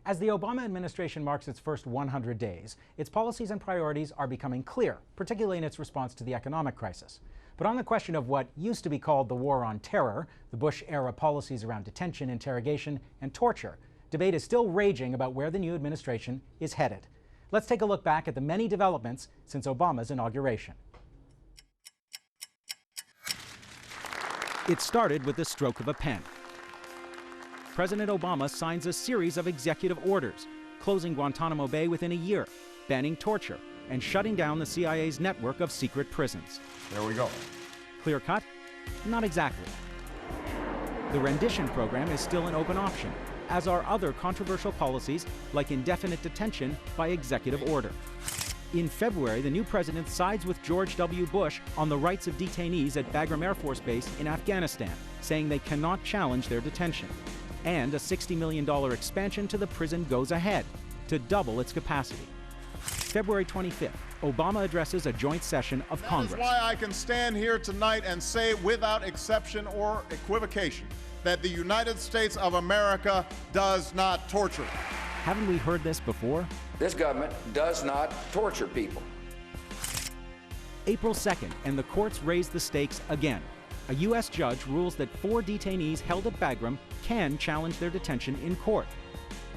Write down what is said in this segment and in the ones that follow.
As the Obama administration marks its first 100 days, its policies and priorities are becoming clear, particularly in its response to the economic crisis. But on the question of what used to be called the war on terror, the Bush-era policies around detention, interrogation, and torture, debate is still raging about where the new administration is headed. Let's take a look back at the many developments since Obama's inauguration. It started with the stroke of a pen. President Obama signs a series of executive orders, closing Guantanamo Bay within a year, banning torture, and shutting down the CIA's network of secret prisons. There we go. Clear cut? Not exactly. The rendition program is still an open option, as are other controversial policies like indefinite detention by executive order. In February, the new president sides with George W. Bush on the rights of detainees at Bagram Air Force Base in Afghanistan, saying they cannot challenge their detention. And a $60 million expansion to the prison goes ahead to double its capacity. February 25th, Obama addresses a joint session of Congress. That is why I can stand here tonight and say without exception or equivocation that the United States of America does not torture. Haven't we heard this before? This government does not torture people. April 2nd, and the courts raise the stakes again. A U.S. judge rules that 4 detainees held at Bagram can challenge their detention in court.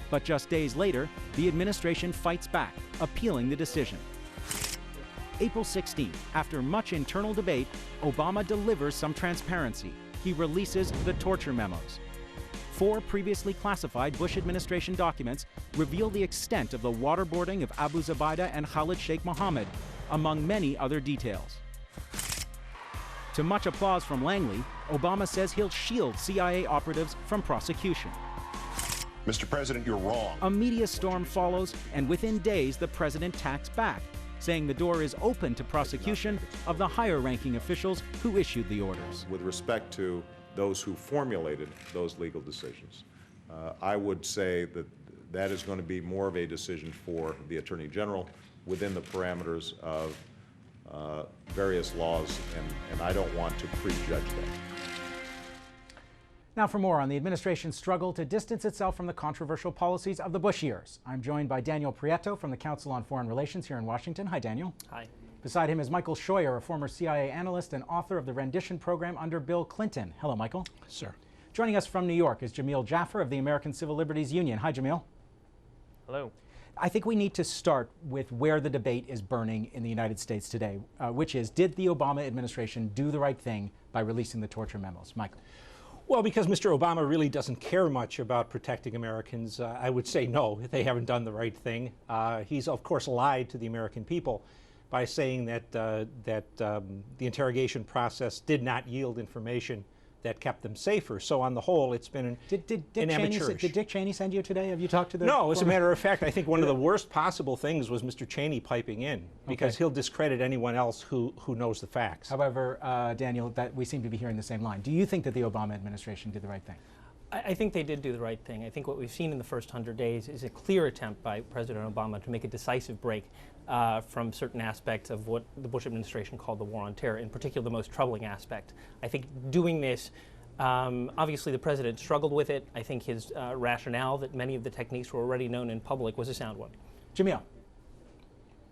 But just days later, the administration fights back, appealing the decision. April 16th, after much internal debate, Obama delivers some transparency. He releases the torture memos. 4 previously classified Bush administration documents reveal the extent of the waterboarding of Abu Zubaydah and Khalid Sheikh Mohammed, among many other details. To much applause from Langley, Obama says he'll shield CIA operatives from prosecution. Mr. President, you're wrong. A media storm follows, and within days, the president tacks back, saying the door is open to prosecution of the higher-ranking officials who issued the orders. With respect to those who formulated those legal decisions, I would say that that is going to be more of a decision for the Attorney General within the parameters of various laws, and I don't want to prejudge that. Now for more on the administration's struggle to distance itself from the controversial policies of the Bush years. I'm joined by Daniel Prieto from the Council on Foreign Relations here in Washington. Hi, Daniel. Hi. Beside him is Michael Scheuer, a former CIA analyst and author of the rendition program under Bill Clinton. Hello, Michael. Sir. Joining us from New York is Jamil Jaffer of the American Civil Liberties Union. Hi, Jamil. Hello. I think we need to start with where the debate is burning in the United States today, which is, did the Obama administration do the right thing by releasing the torture memos? Michael. Well, because Mr. Obama really doesn't care much about protecting Americans, I would say no, they haven't done the right thing. He's, of course, lied to the American people by saying that, the interrogation process did not yield information that kept them safer. So on the whole, it's been Did Dick Cheney send you today? Have you talked to the... No, as a matter of fact, I think one of the worst possible things was Mr. Cheney piping in, because he'll discredit anyone else who knows the facts. However, Daniel, that we seem to be hearing the same line. Do you think that the Obama administration did the right thing? I think they did do the right thing. I think what we've seen in the first 100 days is a clear attempt by President Obama to make a decisive break from certain aspects of what the Bush administration called the war on terror, in particular the most troubling aspect. I think doing this, obviously the president struggled with it. I think his rationale that many of the techniques were already known in public was a sound one. Jamil.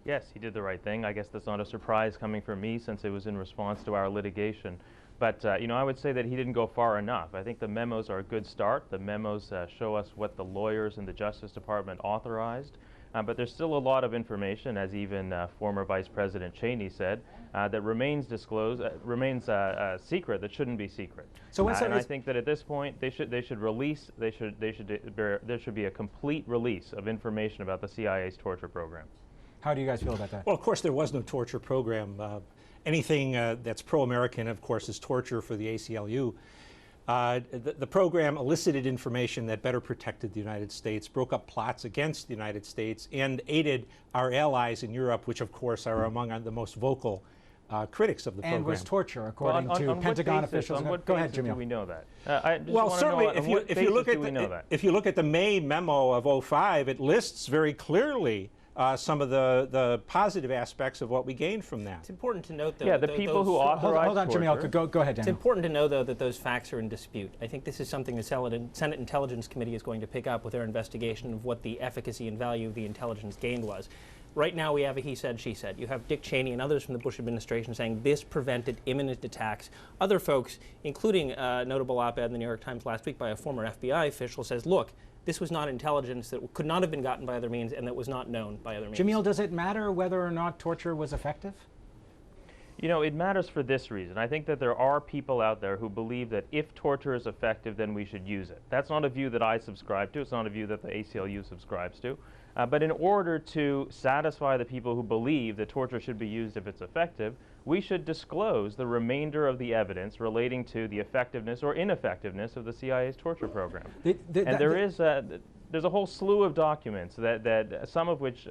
Yes, he did the right thing. I guess that's not a surprise coming from me, since it was in response to our litigation. But, I would say that he didn't go far enough. I think the memos are a good start. The memos show us what the lawyers in the Justice Department authorized. But there's still a lot of information, as even former Vice President Cheney said, that remains disclosed, secret, that shouldn't be secret. So and I think that at this point, there should be a complete release of information about the CIA's torture program. How do you guys feel about that? Well, of course, there was no torture program. Anything that's pro-American, of course, is torture for the ACLU. The program elicited information that better protected the United States, broke up plots against the United States, and aided our allies in Europe, which, of course, are among the most vocal critics of the program. And was torture, according to Pentagon officials. Go ahead, Jamil. Do we know that? Well, certainly, if you look at the May memo of '05, it lists very clearly some of the positive aspects of what we gained from that. It's important to note, though. Yeah, the people who authorize Hold on, Jamil. Go ahead, It's Daniel. important to know, though, that those facts are in dispute. I think this is something the Senate Intelligence Committee is going to pick up with their investigation of what the efficacy and value of the intelligence gained was. Right now, we have a he said, she said. You have Dick Cheney and others from the Bush administration saying this prevented imminent attacks. Other folks, including a notable op-ed in the New York Times last week by a former FBI official, says, look, this was not intelligence that could not have been gotten by other means and that was not known by other means. Jamil, does it matter whether or not torture was effective? You know, it matters for this reason. I think that there are people out there who believe that if torture is effective, then we should use it. That's not a view that I subscribe to. It's not a view that the ACLU subscribes to. But in order to satisfy the people who believe that torture should be used if it's effective, we should disclose the remainder of the evidence relating to the effectiveness or ineffectiveness of the CIA's torture program. There's a whole slew of documents that some of which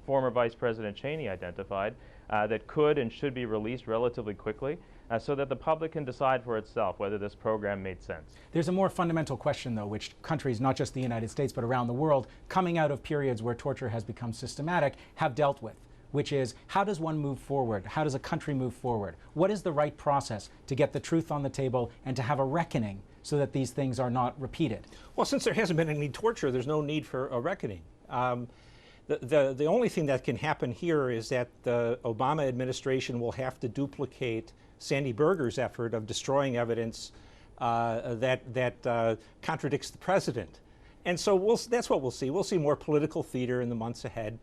former Vice President Cheney identified that could and should be released relatively quickly so that the public can decide for itself whether this program made sense. There's a more fundamental question, though, which countries, not just the United States, but around the world, coming out of periods where torture has become systematic, have dealt with, which is how does one move forward? How does a country move forward? What is the right process to get the truth on the table and to have a reckoning so that these things are not repeated? Well, since there hasn't been any torture, there's no need for a reckoning. The only thing that can happen here is that the Obama administration will have to duplicate Sandy Berger's effort of destroying evidence that contradicts the president. And so that's what we'll see. We'll see more political theater in the months ahead.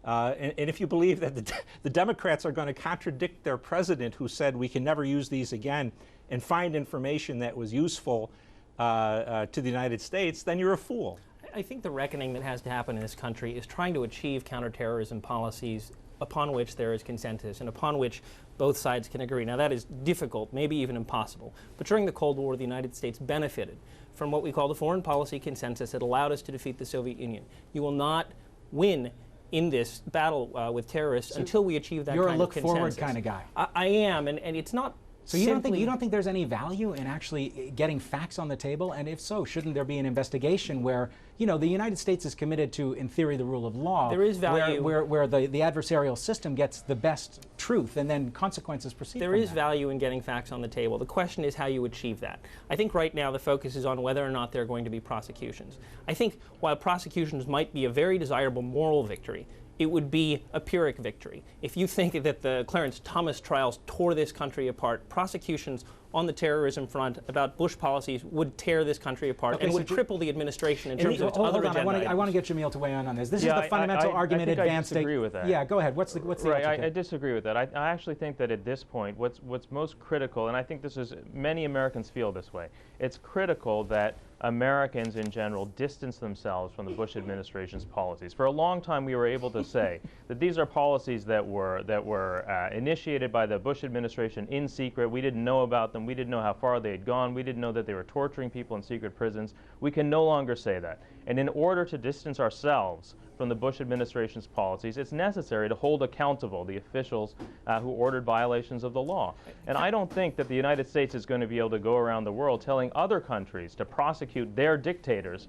And if you believe that the Democrats are going to contradict their president who said we can never use these again and find information that was useful to the United States, then you're a fool. I think the reckoning that has to happen in this country is trying to achieve counterterrorism policies upon which there is consensus and upon which both sides can agree. Now, that is difficult, maybe even impossible. But during the Cold War, the United States benefited from what we call the foreign policy consensus that allowed us to defeat the Soviet Union. You will not win in this battle with terrorists until we achieve that kind of consensus. You're a look-forward kind of guy. I am, and it's not. So you don't think there's any value in actually getting facts on the table? And if so, shouldn't there be an investigation where, you know, the United States is committed to, in theory, the rule of law? There is value. Where the adversarial system gets the best truth and then consequences proceed There is value in getting facts on the table. The question is how you achieve that. I think right now the focus is on whether or not there are going to be prosecutions. I think while prosecutions might be a very desirable moral victory, it would be a Pyrrhic victory. If you think that the Clarence Thomas trials tore this country apart, prosecutions on the terrorism front about Bush policies would tear this country apart and would cripple the administration in terms of its other agenda items. I want to get Jamil to weigh in on this. This is the fundamental argument advanced. I disagree with that. Yeah, go ahead. What's the right? I disagree with that. I actually think that at this point, what's most critical, and I think this is many Americans feel this way. It's critical that Americans in general distance themselves from the Bush administration's policies. For a long time, we were able to say that these are policies that were initiated by the Bush administration in secret. We didn't know about them. We didn't know how far they had gone. We didn't know that they were torturing people in secret prisons. We can no longer say that. And in order to distance ourselves from the Bush administration's policies, it's necessary to hold accountable the officials who ordered violations of the law. And I don't think that the United States is going to be able to go around the world telling other countries to prosecute their dictators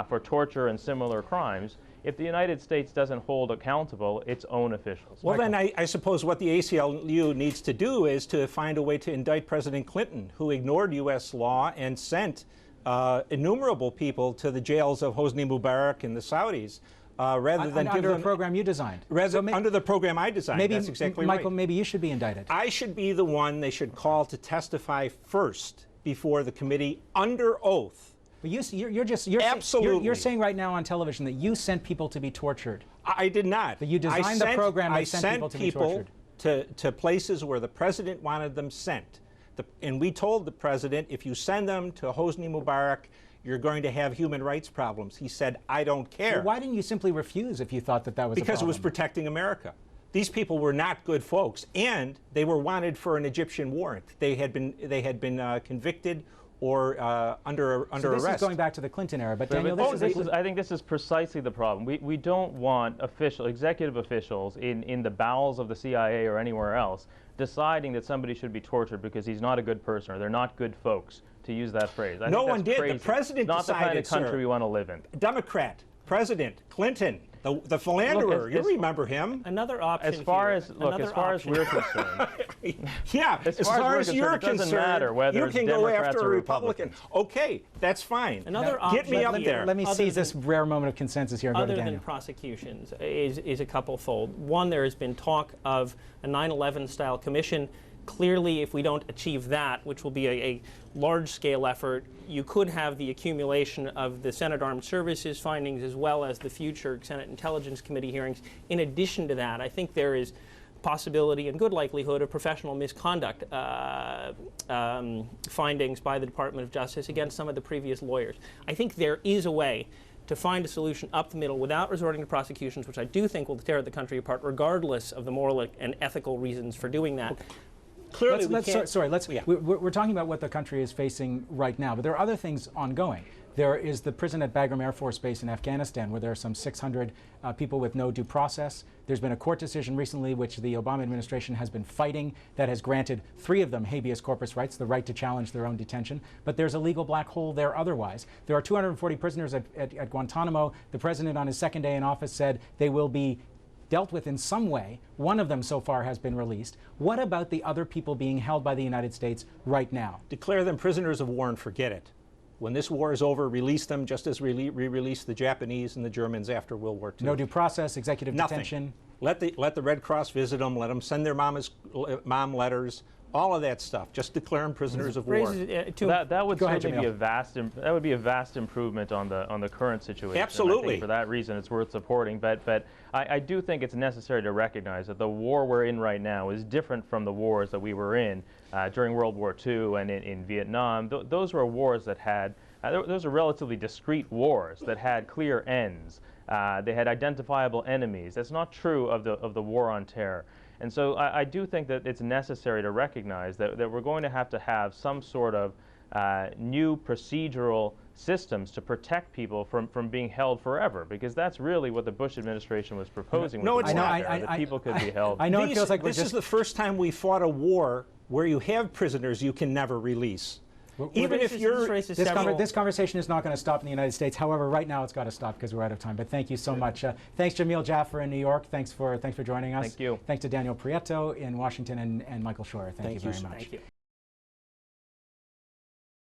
for torture and similar crimes if the United States doesn't hold accountable its own officials. Well, then I suppose what the ACLU needs to do is to find a way to indict President Clinton, who ignored U.S. law and sent innumerable people to the jails of Hosni Mubarak and the Saudis. Rather than under a program you designed. Under the program I designed, that's exactly Michael, right. Maybe you should be indicted. I should be the one they should call to testify first before the committee under oath. But you're saying right now on television that you sent people to be tortured. I did not. That you designed the program that sent people to be tortured. To places where the president wanted them sent. And we told the president, if you send them to Hosni Mubarak, you're going to have human rights problems. He said, I don't care. Well, why didn't you simply refuse if you thought that was a problem? Because it was protecting America. These people were not good folks, and they were wanted for an Egyptian warrant. They had been convicted or under arrest. This is going back to the Clinton era, but Daniel, I think this is precisely the problem. We don't want executive officials in the bowels of the CIA or anywhere else deciding that somebody should be tortured because he's not a good person or they're not good folks, to use that phrase. No one did. Crazy. The president not decided, the kind of country we want to live in. Democrat, President Clinton The philanderer, Look, you remember him. Another option As far here, as look, as far as we're concerned, Yeah, as far as you're it doesn't concerned, matter whether you it's can go Democrats after or a Republican. Okay, that's fine. Another Get me option up there. Let me Other seize than- this rare moment of consensus here and go to other Daniel. than prosecutions is a couple-fold. One, there has been talk of a 9/11 style commission. Clearly, if we don't achieve that, which will be a large-scale effort, you could have the accumulation of the Senate Armed Services findings as well as the future Senate Intelligence Committee hearings. In addition to that, I think there is possibility and good likelihood of professional misconduct findings by the Department of Justice against some of the previous lawyers. I think there is a way to find a solution up the middle without resorting to prosecutions, which I do think will tear the country apart, regardless of the moral and ethical reasons for doing that. Okay. Clearly, We're talking about what the country is facing right now, but there are other things ongoing. There is the prison at Bagram Air Force Base in Afghanistan, where there are some 600 people with no due process. There's been a court decision recently, which the Obama administration has been fighting, that has granted 3 of them habeas corpus rights, the right to challenge their own detention. But there's a legal black hole there otherwise. There are 240 prisoners at Guantanamo. The president, on his second day in office, said they will be dealt with in some way. One of them so far has been released. What about the other people being held by the United States right now? declare them prisoners of war and forget it. When this war is over, release them just as we released the Japanese and the Germans after World War II. No due process, executive Nothing. detention. Let the Red Cross visit them. Let them send their mom letters. All of that stuff. Just declare them prisoners of war. That would Go ahead, certainly be Jamil. that would be a vast improvement on the current situation. Absolutely. I think for that reason, it's worth supporting. But I do think it's necessary to recognize that the war we're in right now is different from the wars that we were in during World War II and in Vietnam. Those were wars that had those are relatively discrete wars that had clear ends. They had identifiable enemies. That's not true of the war on terror. And so I do think that it's necessary to recognize that we're going to have some sort of new procedural systems to protect people from being held forever, because that's really what the Bush administration was proposing. No, with the it's war not. on terror, that people could be held. I know it feels like this is the first time we fought a war where you have prisoners you can never release. Even if you're... This conversation is not going to stop in the United States. However, right now it's got to stop because we're out of time. But thank you so much. Thanks, Jamil Jaffer in New York. Thanks for joining us. Thank you. Thanks to Daniel Prieto in Washington and Michael Shore. Thank you very much. Thank you.